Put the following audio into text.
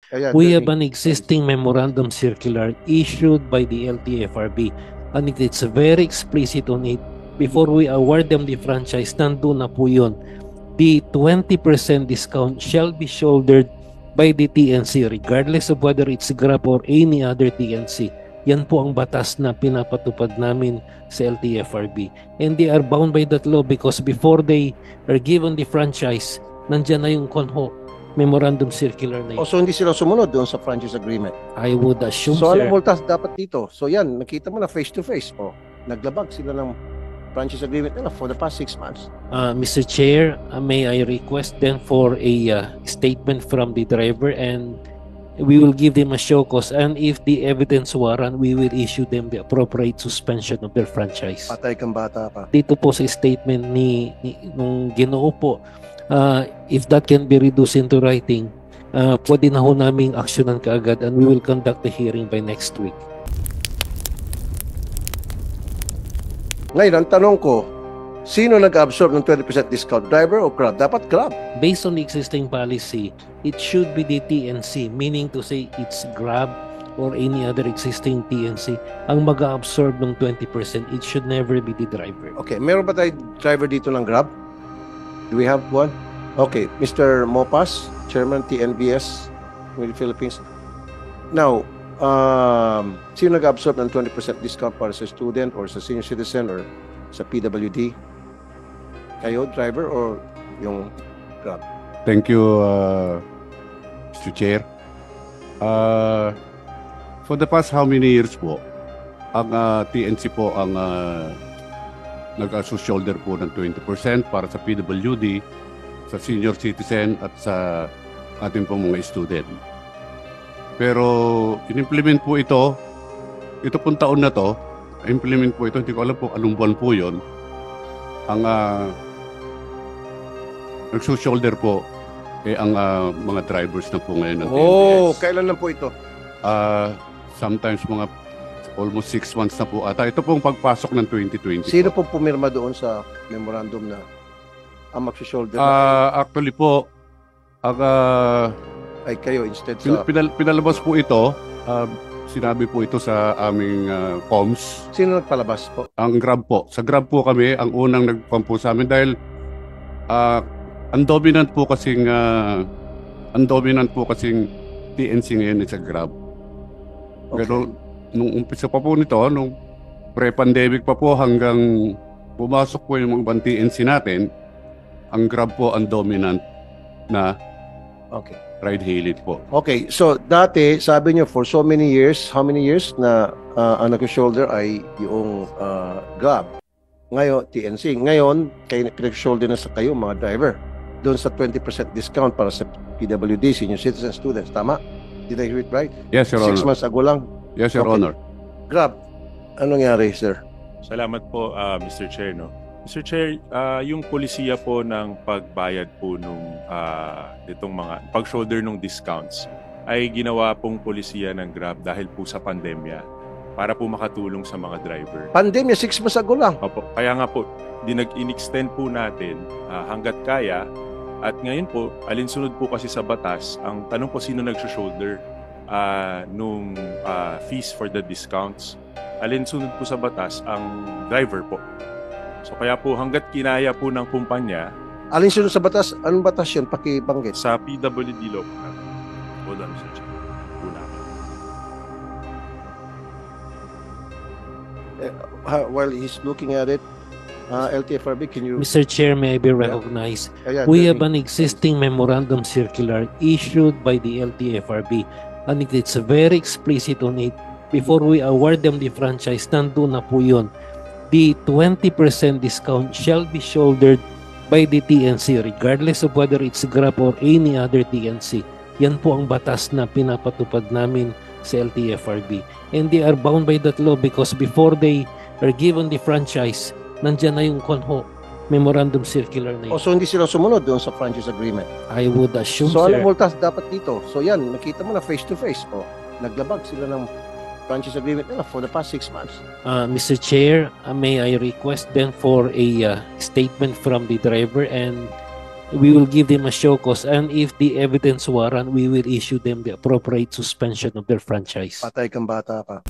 We have an existing memorandum circular issued by the LTFRB, and it's very explicit on it. Before we award them the franchise, nandun na po yun. The 20% discount shall be shouldered by the TNC regardless of whether it's Grab or any other TNC. Yan po ang batas na pinapatupad namin sa LTFRB. And they are bound by that law because before they are given the franchise, nandyan na yung CONHO memorandum circular na yun. So hindi sila sumunod doon sa franchise agreement. I would assume, So sir. anong multas dapat dito? So yan, nakita mo na face to face. Naglabag sila ng franchise agreement nila for the past 6 months. Mr. Chair, may I request then for a statement from the driver, and we will give them a show cause, and if the evidence warrant, we will issue them the appropriate suspension of their franchise. Patay kang bata pa. Dito po sa statement nung Ginoo po, if that can be reduced into writing, pwede na ho naming aksyonan kaagad, and we will conduct the hearing by next week. Ngayon, ang tanong ko, sino nag-absorb ng 20% discount? Driver o Grab? Dapat Grab. Based on the existing policy, it should be the TNC, meaning to say it's Grab or any other existing TNC ang mag-absorb ng 20%. It should never be the driver. Okay, meron ba tayo driver dito ng Grab? Do we have one? Okay, Mr. Mopas, Chairman TNBS with the Philippines. Now, sino nag-absorb ng 20% discount para sa student or sa senior citizen or sa PWD? Kayo, driver, or yung Grab? Thank you, Mr. Chair. For the past how many years po, ang TNC po ang nag-shoulder po ng 20% para sa PWD, sa senior citizen at sa ating pong mga student. Pero in-implement po ito pong taon na to, implement po ito, hindi ko alam po anong buwan po yun, ang nag-shoulder po ang mga drivers na po ngayon ng TNBS. Kailan lang po ito? Sometimes mga almost 6 months na po ata. Ito pong pagpasok ng 2020. Sino po pumirma doon sa memorandum na ang mag-shoulder? Actually po, ay kayo instead sa... Pinalabas po ito, sinabi po ito sa aming comms. Sino nagpalabas po? Ang Grab po. Sa Grab po kami, ang unang nag-com po sa amin dahil ang dominant po kasing TNC ngayon sa Grab. Okay. Pero nung umpisa pa po nito, nung pre-pandemic pa po hanggang pumasok po yung mga ibang TNC natin, ang Grab po ang dominant na ride-hailing po. Okay, so dati sabi niyo for so many years, how many years na ang nag-shoulder ay yung Grab. Ngayon, TNC. Ngayon, pinag-shoulder na sa kayo mga driver. Doon sa 20% discount para sa PWD, senior citizen students. Tama? Did I hear it right? Yes, Your 6 Honor. months ago lang. Yes, Your Honor. Grab, anong nangyari, sir? Salamat po, Mr. Chair. Mr. Chair, yung polisiya po ng pagbayad po nung itong mga pag-shoulder ng discounts ay ginawa pong polisiya ng Grab dahil po sa pandemya para po makatulong sa mga driver. Pandemya, 6 months ago lang. Opo, kaya nga po, in-extend po natin hanggat kaya. At ngayon po, alinsunod po kasi sa batas, ang tanong po sino nag-shoulder nung fees for the discounts. Alinsunod po sa batas ang driver po. So kaya po hanggat kinaya po ng kumpanya. Alin sunod sa batas? Anong batas yun? Pakibanggit. Sa PWD law. Hold on, Mr. Chair. While he's looking at it, LTFRB, can you... Mr. Chair, may I be recognized? We have an existing memorandum circular issued by the LTFRB, and it's very explicit on it. Before we award them the franchise, nandun na po yun. The 20% discount shall be shouldered by the TNC regardless of whether it's Grab or any other TNC. Yan po ang batas na pinapatupad namin sa LTFRB. And they are bound by that law because before they are given the franchise, nandyan na yung CONHO memorandum circular na yun. So hindi sila sumunod doon sa franchise agreement? I would assume, so sir. anong multas dapat dito? So yan, nakita mo na face to face. Naglabag sila ng franchise agreement nila for the past 6 months. Mr. Chair, may I request then for a statement from the driver, and we will give them a show cause, and if the evidence warrant, we will issue them the appropriate suspension of their franchise. Patay kang bata ka.